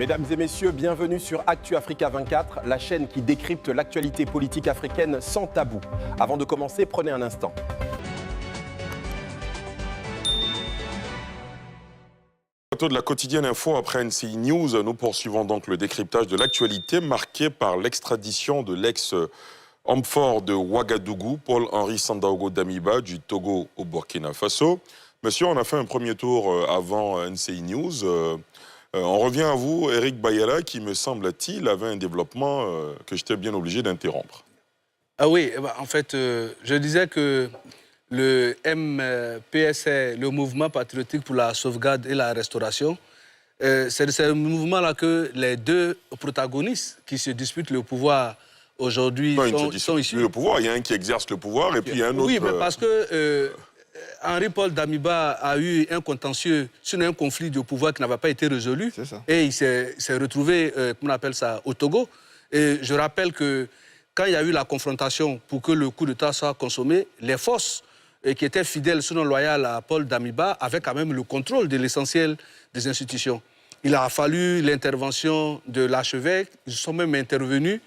Mesdames et messieurs, bienvenue sur Actu Africa 24, la chaîne qui décrypte l'actualité politique africaine sans tabou. Avant de commencer, prenez un instant. De la quotidienne info après NCI News, nous poursuivons donc le décryptage de l'actualité marquée par l'extradition de l'ex-homme fort de Ouagadougou, Paul-Henri Sandaogo Damiba, du Togo au Burkina Faso. Monsieur, on a fait un premier tour avant NCI News. On revient à vous, Eric Bayala, qui, me semble-t-il, avait un développement que j'étais bien obligé d'interrompre. Ah oui, en fait, je disais que le MPSR, le Mouvement patriotique pour la sauvegarde et la restauration, c'est de ce mouvement-là que les deux protagonistes qui se disputent le pouvoir aujourd'hui sont issus. Le pouvoir, il y a un qui exerce le pouvoir et puis il y a un autre... Oui, mais parce que Henri-Paul Damiba a eu un contentieux sur un conflit de pouvoir qui n'avait pas été résolu. Et il s'est retrouvé, comment on appelle ça, au Togo. Et je rappelle que quand il y a eu la confrontation pour que le coup d'État soit consommé, les forces qui étaient fidèles, sinon loyales à Paul Damiba, avaient quand même le contrôle de l'essentiel des institutions. Il a fallu l'intervention de l'archevêque. Ils sont même intervenus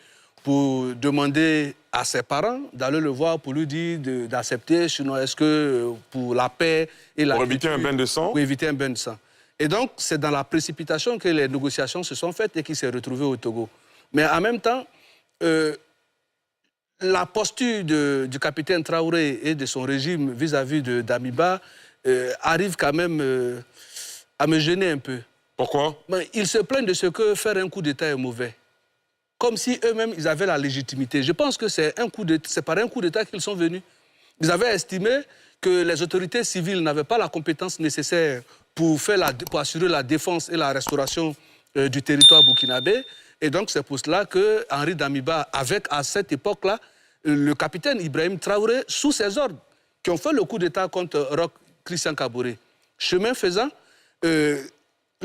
pour demander à ses parents d'aller le voir pour lui dire d'accepter, sinon est-ce que pour la paix et la... Pour éviter un bain de sang? Pour éviter un bain de sang. Et donc, c'est dans la précipitation que les négociations se sont faites et qu'il s'est retrouvé au Togo. Mais en même temps, la posture du capitaine Traoré et de son régime vis-à-vis de Damiba arrive quand même à me gêner un peu. Pourquoi? Ils se plaignent de ce que faire un coup d'État est mauvais. Comme si eux-mêmes, ils avaient la légitimité. Je pense que c'est par un coup d'État qu'ils sont venus. Ils avaient estimé que les autorités civiles n'avaient pas la compétence nécessaire pour assurer la défense et la restauration du territoire burkinabé. Et donc, c'est pour cela que Henri Damiba, avec à cette époque-là, le capitaine Ibrahim Traoré, sous ses ordres, qui ont fait le coup d'État contre Roch Christian Kaboré. Chemin faisant, le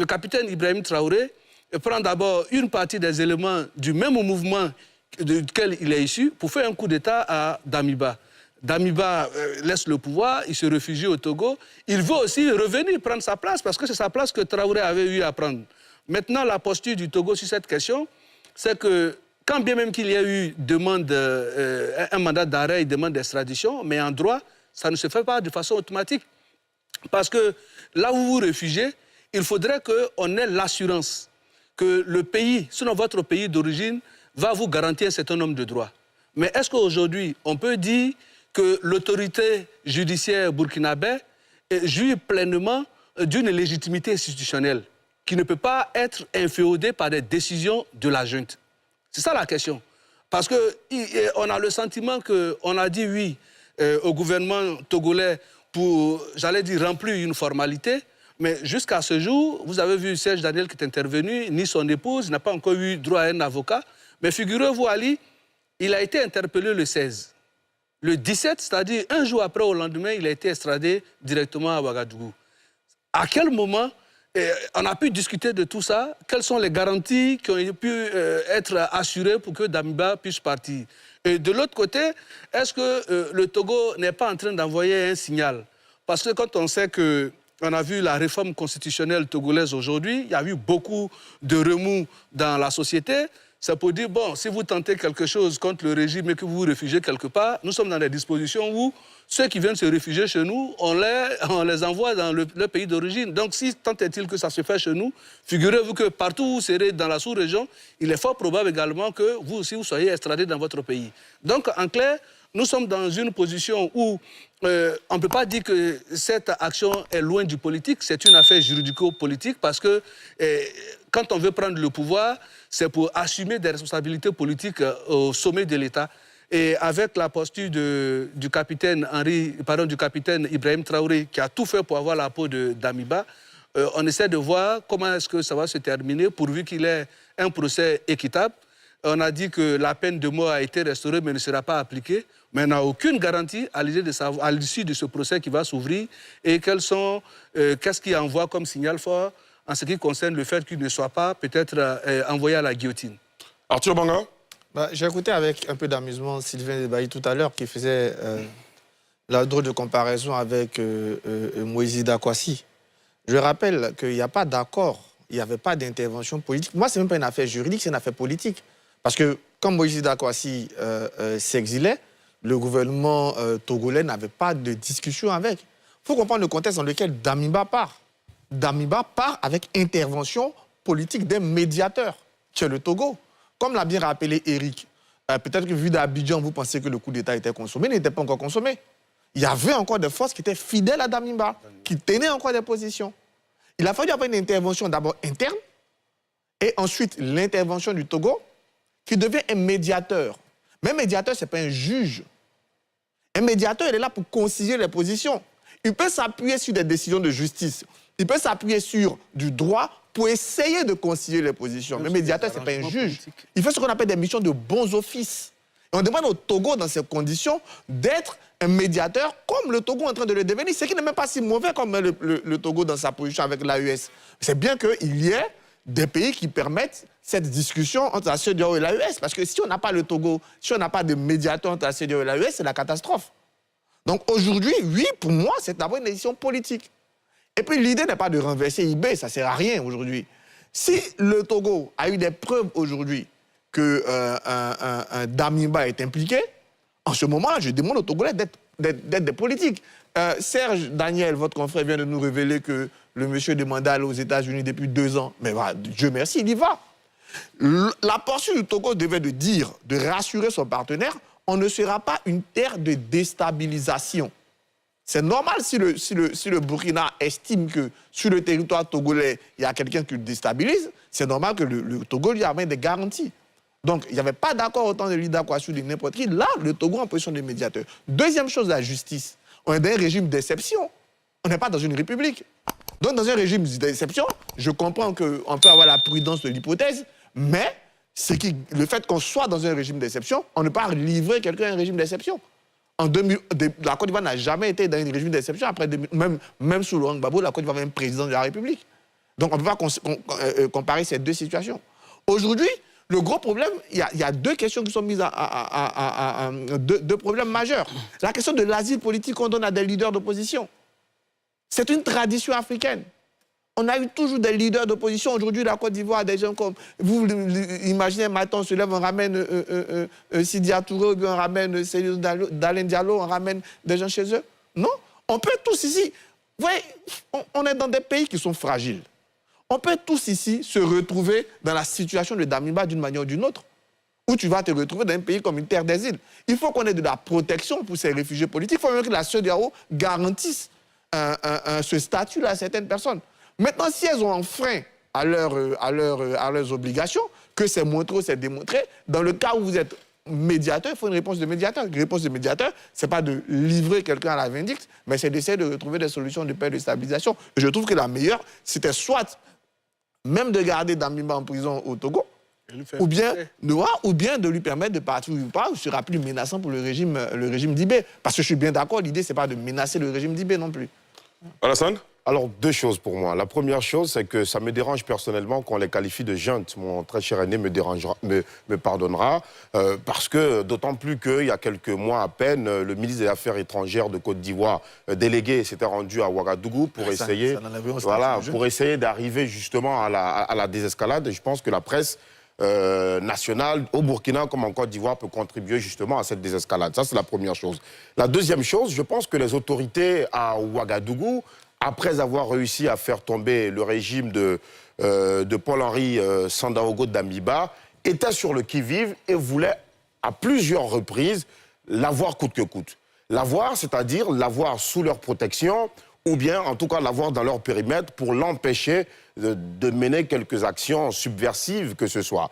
capitaine Ibrahim Traoré prend d'abord une partie des éléments du même mouvement duquel il est issu pour faire un coup d'État à Damiba. Damiba laisse le pouvoir, il se réfugie au Togo. Il veut aussi revenir prendre sa place parce que c'est sa place que Traoré avait eu à prendre. Maintenant, la posture du Togo sur cette question, c'est que quand bien même qu'il y a eu un mandat d'arrêt et demande d'extradition, mais en droit, ça ne se fait pas de façon automatique. Parce que là où vous vous réfugiez, il faudrait qu'on ait l'assurance que le pays, sinon votre pays d'origine, va vous garantir un certain nombre de droits. Mais est-ce qu'aujourd'hui, on peut dire que l'autorité judiciaire burkinabé jouit pleinement d'une légitimité institutionnelle qui ne peut pas être inféodée par des décisions de la junte? C'est ça la question. Parce qu'on a le sentiment qu'on a dit oui au gouvernement togolais pour, j'allais dire, remplir une formalité. Mais jusqu'à ce jour, vous avez vu Serge Daniel qui est intervenu, ni son épouse n'a pas encore eu droit à un avocat. Mais figurez-vous, Ali, il a été interpellé le 16. Le 17, c'est-à-dire un jour après, au lendemain, il a été extradé directement à Ouagadougou. À quel moment on a pu discuter de tout ça? Quelles sont les garanties qui ont pu être assurées pour que Damiba puisse partir? Et de l'autre côté, est-ce que le Togo n'est pas en train d'envoyer un signal? Parce que quand on sait que on a vu la réforme constitutionnelle togolaise aujourd'hui, il y a eu beaucoup de remous dans la société. C'est pour dire, bon, si vous tentez quelque chose contre le régime et que vous vous réfugiez quelque part, nous sommes dans des dispositions où ceux qui viennent se réfugier chez nous, on les envoie dans leur pays d'origine. Donc, si tant est-il que ça se fait chez nous, figurez-vous que partout où vous serez dans la sous-région, il est fort probable également que vous aussi, vous soyez extradé dans votre pays. Donc, en clair, nous sommes dans une position où on ne peut pas dire que cette action est loin du politique, c'est une affaire juridico-politique parce que quand on veut prendre le pouvoir, c'est pour assumer des responsabilités politiques au sommet de l'État. Et avec la posture du capitaine Ibrahim Traoré, qui a tout fait pour avoir la peau de Damiba, on essaie de voir comment est-ce que ça va se terminer pourvu qu'il ait un procès équitable. On a dit que la peine de mort a été restaurée mais ne sera pas appliquée. Mais on n'a aucune garantie à l'issue de ce procès qui va s'ouvrir et qu'est-ce qui envoie comme signal fort en ce qui concerne le fait qu'il ne soit pas peut-être envoyé à la guillotine. Arthur Banga? J'ai écouté avec un peu d'amusement Sylvain Debailly tout à l'heure qui faisait la drôle de comparaison avec Moïse Dakwasi. Je rappelle qu'il n'y a pas d'accord il n'y avait pas d'intervention politique. Moi, ce n'est même pas une affaire juridique, c'est une affaire politique. Parce que quand Moïse Dakwasi s'exilait, le gouvernement togolais n'avait pas de discussion avec. Il faut comprendre le contexte dans lequel Damiba part. Damiba part avec intervention politique d'un médiateur, qui est le Togo. Comme l'a bien rappelé Eric, peut-être que vu d'Abidjan, vous pensez que le coup d'État était consommé, il n'était pas encore consommé. Il y avait encore des forces qui étaient fidèles à Damiba, qui tenaient encore des positions. Il a fallu avoir une intervention d'abord interne, et ensuite l'intervention du Togo, qui devient un médiateur. Mais un médiateur, ce n'est pas un juge. Un médiateur, il est là pour concilier les positions. Il peut s'appuyer sur des décisions de justice. Il peut s'appuyer sur du droit pour essayer de concilier les positions. Mais un médiateur, ce n'est pas un juge. Il fait ce qu'on appelle des missions de bons offices. Et on demande au Togo, dans ces conditions, d'être un médiateur comme le Togo est en train de le devenir. Ce qui n'est même pas si mauvais comme le Togo dans sa position avec l'AES. C'est bien qu'il y ait des pays qui permettent cette discussion entre la CEDEAO et l'AES. Parce que si on n'a pas le Togo, si on n'a pas de médiateur entre la CEDEAO et l'AES, c'est la catastrophe. Donc aujourd'hui, oui, pour moi, c'est d'abord une décision politique. Et puis l'idée n'est pas de renverser IB, ça ne sert à rien aujourd'hui. Si le Togo a eu des preuves aujourd'hui que Damiba est impliqué, en ce moment-là, je demande aux Togolais d'être des politiques. Serge Daniel, votre confrère, vient de nous révéler que le monsieur demandait à aller aux États-Unis depuis 2 ans. Mais voilà, Dieu merci, il y va. La portion du Togo devait de dire, de rassurer son partenaire, on ne sera pas une terre de déstabilisation. C'est normal si le Burkina estime que sur le territoire togolais, il y a quelqu'un qui le déstabilise, c'est normal que le Togo lui amène des garanties. Donc, il n'y avait pas d'accord au temps de Lida Kouassou de n'importe qui. Là, le Togo en position de médiateur. Deuxième chose, la justice. On est dans un régime d'exception. On n'est pas dans une république. Donc, dans un régime d'exception, je comprends qu'on peut avoir la prudence de l'hypothèse, mais le fait qu'on soit dans un régime d'exception, on ne peut pas livrer quelqu'un à un régime d'exception. La Côte d'Ivoire n'a jamais été dans un régime d'exception. Après, même sous Laurent Gbagbo, la Côte d'Ivoire avait un président de la République. Donc, on ne peut pas comparer ces deux situations. Aujourd'hui, le gros problème, il y a 2 questions qui sont mises deux problèmes majeurs. La question de l'asile politique qu'on donne à des leaders d'opposition. C'est une tradition africaine. On a eu toujours des leaders d'opposition. Aujourd'hui, la Côte d'Ivoire, des gens comme... Vous imaginez, maintenant, on se lève, on ramène Sidia Touré, ou bien on ramène Célio Dalen Diallo, on ramène des gens chez eux. Non, on peut tous ici... Vous voyez, on est dans des pays qui sont fragiles. On peut tous ici se retrouver dans la situation de Damiba d'une manière ou d'une autre, où tu vas te retrouver dans un pays comme une terre d'asile. Il faut qu'on ait de la protection pour ces réfugiés politiques. Il faut même que la CEDEAO garantisse ce statut-là à certaines personnes. Maintenant, si elles ont enfreint à leurs obligations, que c'est montré ou c'est démontré, dans le cas où vous êtes médiateur, il faut une réponse de médiateur. Une réponse de médiateur, ce n'est pas de livrer quelqu'un à la vindicte, mais c'est d'essayer de retrouver des solutions de paix et de stabilisation. Et je trouve que la meilleure, c'était soit même de garder Damiba en prison au Togo, ou bien de lui permettre de partir où il part, où il sera plus menaçant pour le régime d'Ibé. Parce que je suis bien d'accord, l'idée, ce n'est pas de menacer le régime d'Ibé non plus. Alassane ? Alors, 2 choses pour moi. La première chose, c'est que ça me dérange personnellement qu'on les qualifie de junte. Mon très cher aîné me pardonnera, parce que d'autant plus qu'il y a quelques mois à peine, le ministre des Affaires étrangères de Côte d'Ivoire, délégué, s'était rendu à Ouagadougou pour essayer d'arriver justement à la désescalade. Et je pense que la presse nationale au Burkina comme en Côte d'Ivoire peut contribuer justement à cette désescalade. Ça, c'est la première chose. La deuxième chose, je pense que les autorités à Ouagadougou, après avoir réussi à faire tomber le régime de Paul-Henri Sandaogo Damiba, étaient sur le qui-vive et voulaient à plusieurs reprises l'avoir coûte que coûte. L'avoir, c'est-à-dire l'avoir sous leur protection, ou bien en tout cas l'avoir dans leur périmètre pour l'empêcher de mener quelques actions subversives que ce soit.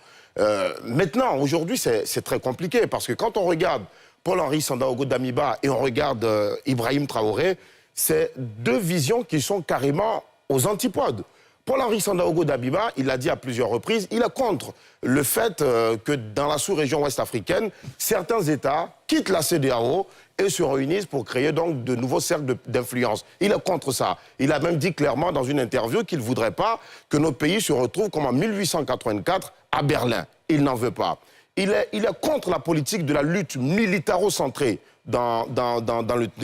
Maintenant, aujourd'hui, c'est très compliqué, parce que quand on regarde Paul-Henri Sandaogo Damiba et on regarde Ibrahim Traoré, c'est 2 visions qui sont carrément aux antipodes. Paul-Henri Sandaogo Damiba, il l'a dit à plusieurs reprises, il est contre le fait que dans la sous-région ouest-africaine, certains États quittent la CEDEAO et se réunissent pour créer donc de nouveaux cercles d'influence. Il est contre ça. Il a même dit clairement dans une interview qu'il ne voudrait pas que nos pays se retrouvent comme en 1884 à Berlin. Il n'en veut pas. Il est contre la politique de la lutte militaro-centrée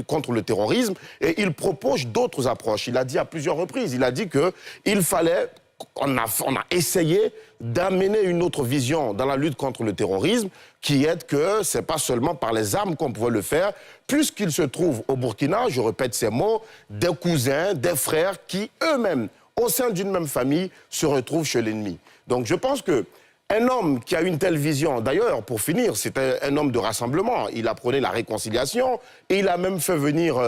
contre le terrorisme, et il propose d'autres approches. Il a dit à plusieurs reprises, il a dit qu'il fallait on a essayé d'amener une autre vision dans la lutte contre le terrorisme, qui est que ce n'est pas seulement par les armes qu'on pouvait le faire, puisqu'il se trouve au Burkina, je répète ces mots, des cousins, des frères qui eux-mêmes, au sein d'une même famille, se retrouvent chez l'ennemi. Donc je pense que un homme qui a une telle vision, d'ailleurs, pour finir, c'était un homme de rassemblement. Il apprenait la réconciliation et il a même fait venir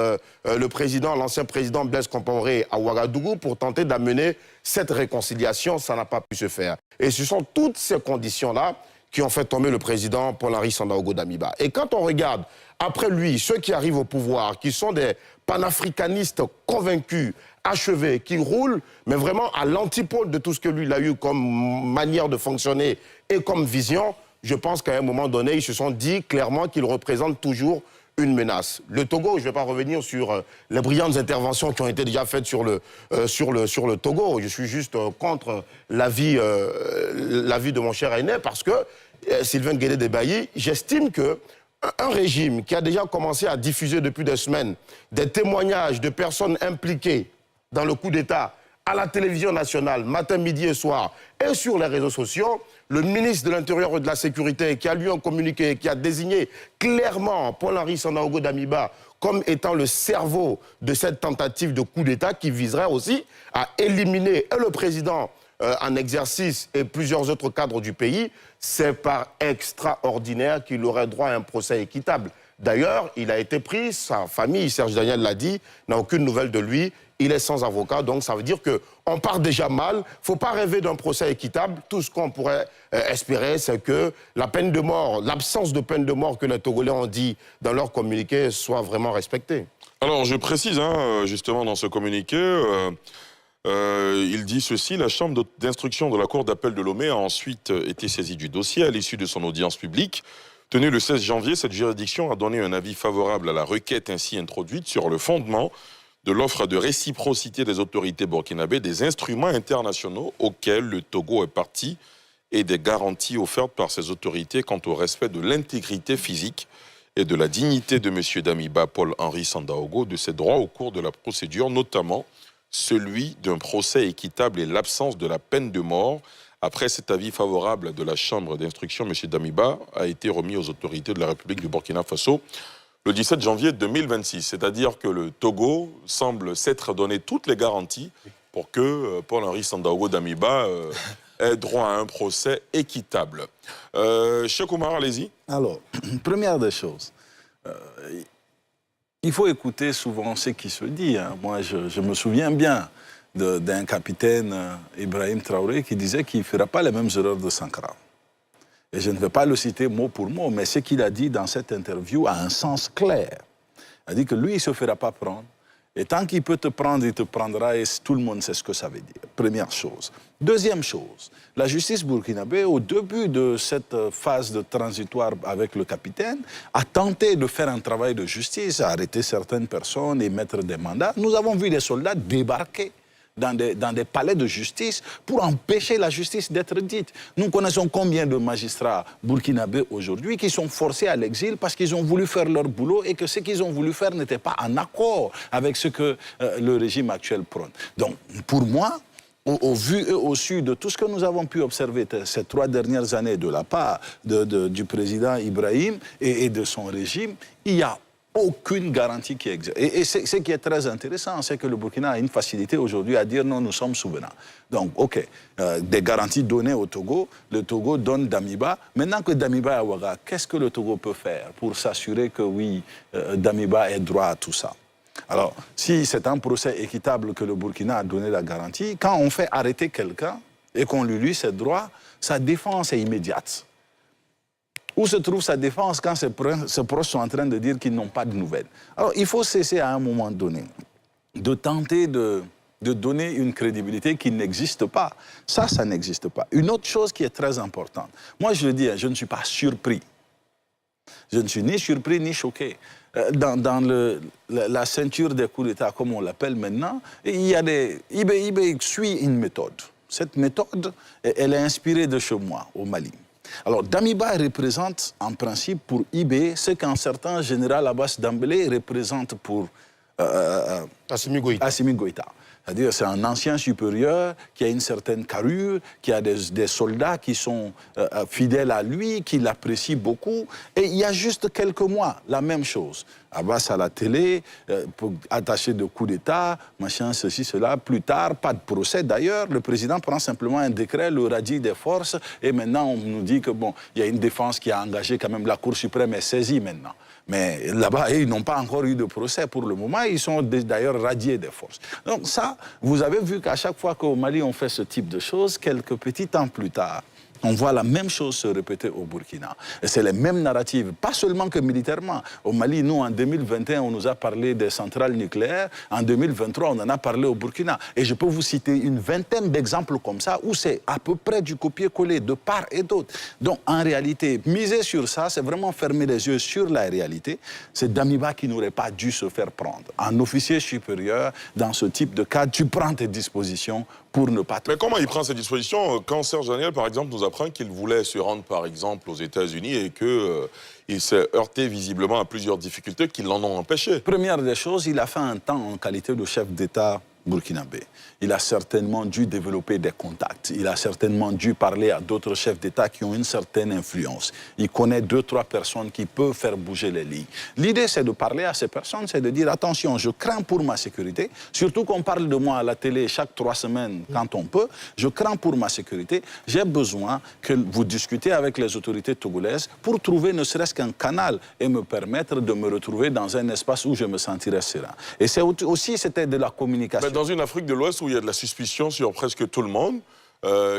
l'ancien président Blaise Compaoré à Ouagadougou pour tenter d'amener cette réconciliation. Ça n'a pas pu se faire. Et ce sont toutes ces conditions-là qui ont fait tomber le président Paul-Henri Sandaogo Damiba. Et quand on regarde, après lui, ceux qui arrivent au pouvoir, qui sont des panafricanistes convaincus, achevés, qui roulent, mais vraiment à l'antipode de tout ce que lui il a eu comme manière de fonctionner et comme vision, je pense qu'à un moment donné, ils se sont dit clairement qu'ils représentent toujours une menace. Le Togo, je ne vais pas revenir sur les brillantes interventions qui ont été déjà faites sur le Togo. Je suis juste contre l'avis de mon cher aîné parce que Sylvain Guédé-Debailly, j'estime que un régime qui a déjà commencé à diffuser depuis des semaines des témoignages de personnes impliquées dans le coup d'État à la télévision nationale, matin, midi et soir, et sur les réseaux sociaux, le ministre de l'Intérieur et de la Sécurité qui a lu un communiqué, qui a désigné clairement Paul-Henri Sandaogo Damiba comme étant le cerveau de cette tentative de coup d'État qui viserait aussi à éliminer le président en exercice et plusieurs autres cadres du pays, c'est par extraordinaire qu'il aurait droit à un procès équitable. D'ailleurs, il a été pris, sa famille, Serge Daniel l'a dit, n'a aucune nouvelle de lui, il est sans avocat, donc ça veut dire qu'on part déjà mal, il ne faut pas rêver d'un procès équitable, tout ce qu'on pourrait espérer, c'est que la peine de mort, l'absence de peine de mort que les Togolais ont dit dans leur communiqué soit vraiment respectée. Alors, je précise, justement, dans ce communiqué, il dit ceci: la chambre d'instruction de la Cour d'appel de Lomé a ensuite été saisie du dossier à l'issue de son audience publique. Tenue le 16 janvier, cette juridiction a donné un avis favorable à la requête ainsi introduite sur le fondement de l'offre de réciprocité des autorités burkinabées des instruments internationaux auxquels le Togo est partie et des garanties offertes par ces autorités quant au respect de l'intégrité physique et de la dignité de M. Damiba Paul-Henri Sandaogo, de ses droits au cours de la procédure, notamment celui d'un procès équitable et l'absence de la peine de mort. Après cet avis favorable de la Chambre d'instruction, M. Damiba a été remis aux autorités de la République du Burkina Faso le 17 janvier 2026. C'est-à-dire que le Togo semble s'être donné toutes les garanties pour que Paul-Henri Sandaogo Damiba ait droit à un procès équitable. Cheikh Oumar, allez-y. Alors, première des choses, il faut écouter souvent ce qui se dit. Moi, je me souviens bien d'un capitaine Ibrahim Traoré qui disait qu'il ne fera pas les mêmes erreurs de Sankara. Et je ne vais pas le citer mot pour mot, mais ce qu'il a dit dans cette interview a un sens clair. Il a dit que lui, il ne se fera pas prendre. Et tant qu'il peut te prendre, il te prendra, et tout le monde sait ce que ça veut dire. Première chose. Deuxième chose, la justice burkinabé, au début de cette phase de transitoire avec le capitaine, a tenté de faire un travail de justice, a arrêté certaines personnes et mettre des mandats. Nous avons vu les soldats débarquer dans des palais de justice pour empêcher la justice d'être dite. Nous connaissons combien de magistrats burkinabés aujourd'hui qui sont forcés à l'exil parce qu'ils ont voulu faire leur boulot et que ce qu'ils ont voulu faire n'était pas en accord avec ce que le régime actuel prône. Donc, pour moi, au vu et au su de tout ce que nous avons pu observer ces 3 dernières années de la part du président Ibrahim et de son régime, il y a aucune garantie qui existe. Et ce qui est très intéressant, c'est que le Burkina a une facilité aujourd'hui à dire non, nous sommes souverains. Donc, OK, des garanties données au Togo, le Togo donne Damiba. Maintenant que Damiba est à Ouaga, qu'est-ce que le Togo peut faire pour s'assurer que oui, Damiba ait droit à tout ça? Alors, si c'est un procès équitable que le Burkina a donné la garantie, quand on fait arrêter quelqu'un et qu'on lui lit ses droits, sa défense est immédiate. Où se trouve sa défense quand ses proches sont en train de dire qu'ils n'ont pas de nouvelles? Alors, il faut cesser à un moment donné de tenter de donner une crédibilité qui n'existe pas. Ça n'existe pas. Une autre chose qui est très importante. Moi, je le dis, je ne suis pas surpris. Je ne suis ni surpris ni choqué. Dans la ceinture des coups d'État, comme on l'appelle maintenant, il y a IB suit une méthode. Cette méthode, elle est inspirée de chez moi, au Mali. Alors, Damiba représente en principe pour IB ce qu'un certain général Abbas Dambélé représente pour Assimi Goïta. Assimi Goïta. C'est-à-dire c'est un ancien supérieur qui a une certaine carrure, qui a des soldats qui sont fidèles à lui, qui l'apprécient beaucoup. Et il y a juste quelques mois, la même chose. Abbas à la télé, attaché de coup d'État, machin, ceci, cela. Plus tard, pas de procès. D'ailleurs, le président prend simplement un décret, le radie des forces, et maintenant on nous dit que bon, il y a une défense qui a engagé quand même la Cour suprême est saisie maintenant. Mais là-bas, ils n'ont pas encore eu de procès pour le moment. Ils sont d'ailleurs radiés des forces. Donc ça, vous avez vu qu'à chaque fois qu'au Mali, on fait ce type de choses, quelques petits temps plus tard, on voit la même chose se répéter au Burkina. Et c'est les mêmes narratives, pas seulement que militairement. Au Mali, nous, en 2021, on nous a parlé des centrales nucléaires. En 2023, on en a parlé au Burkina. Et je peux vous citer une vingtaine d'exemples comme ça, où c'est à peu près du copier-coller de part et d'autre. Donc, en réalité, miser sur ça, c'est vraiment fermer les yeux sur la réalité. C'est Damiba qui n'aurait pas dû se faire prendre. Un officier supérieur, dans ce type de cas, tu prends tes dispositions pour ne pas... Mais comment il prend ces dispositions quand Serge Daniel, par exemple, nous apprend qu'il voulait se rendre, par exemple, aux États-Unis et qu'il s'est heurté visiblement à plusieurs difficultés qui l'en ont empêché? Première des choses, il a fait un temps en qualité de chef d'État burkinabé. Il a certainement dû développer des contacts. Il a certainement dû parler à d'autres chefs d'État qui ont une certaine influence. Il connaît 2-3 personnes qui peuvent faire bouger les lignes. L'idée, c'est de parler à ces personnes, c'est de dire, attention, je crains pour ma sécurité, surtout qu'on parle de moi à la télé chaque 3 semaines quand on peut, je crains pour ma sécurité, j'ai besoin que vous discutiez avec les autorités togolaises pour trouver ne serait-ce qu'un canal et me permettre de me retrouver dans un espace où je me sentirais serein. Et c'est aussi, c'était de la communication. Mais dans une Afrique de l'Ouest où il y a de la suspicion sur presque tout le monde,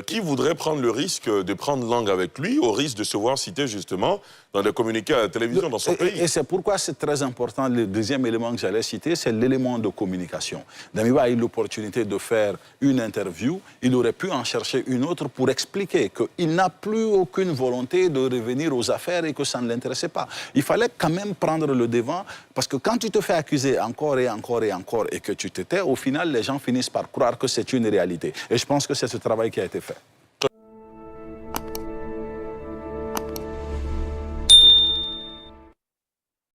qui voudrait prendre le risque de prendre langue avec lui, au risque de se voir cité justement dans des communiqués à la télévision dans son pays? Et c'est pourquoi c'est très important, le deuxième élément que j'allais citer, c'est l'élément de communication. Damiba a eu l'opportunité de faire une interview, il aurait pu en chercher une autre pour expliquer qu'il n'a plus aucune volonté de revenir aux affaires et que ça ne l'intéressait pas. Il fallait quand même prendre le devant, parce que quand tu te fais accuser encore et encore et encore et que tu te tais, au final, les gens finissent par croire que c'est une réalité. Et je pense que c'est ce travail qui a été fait.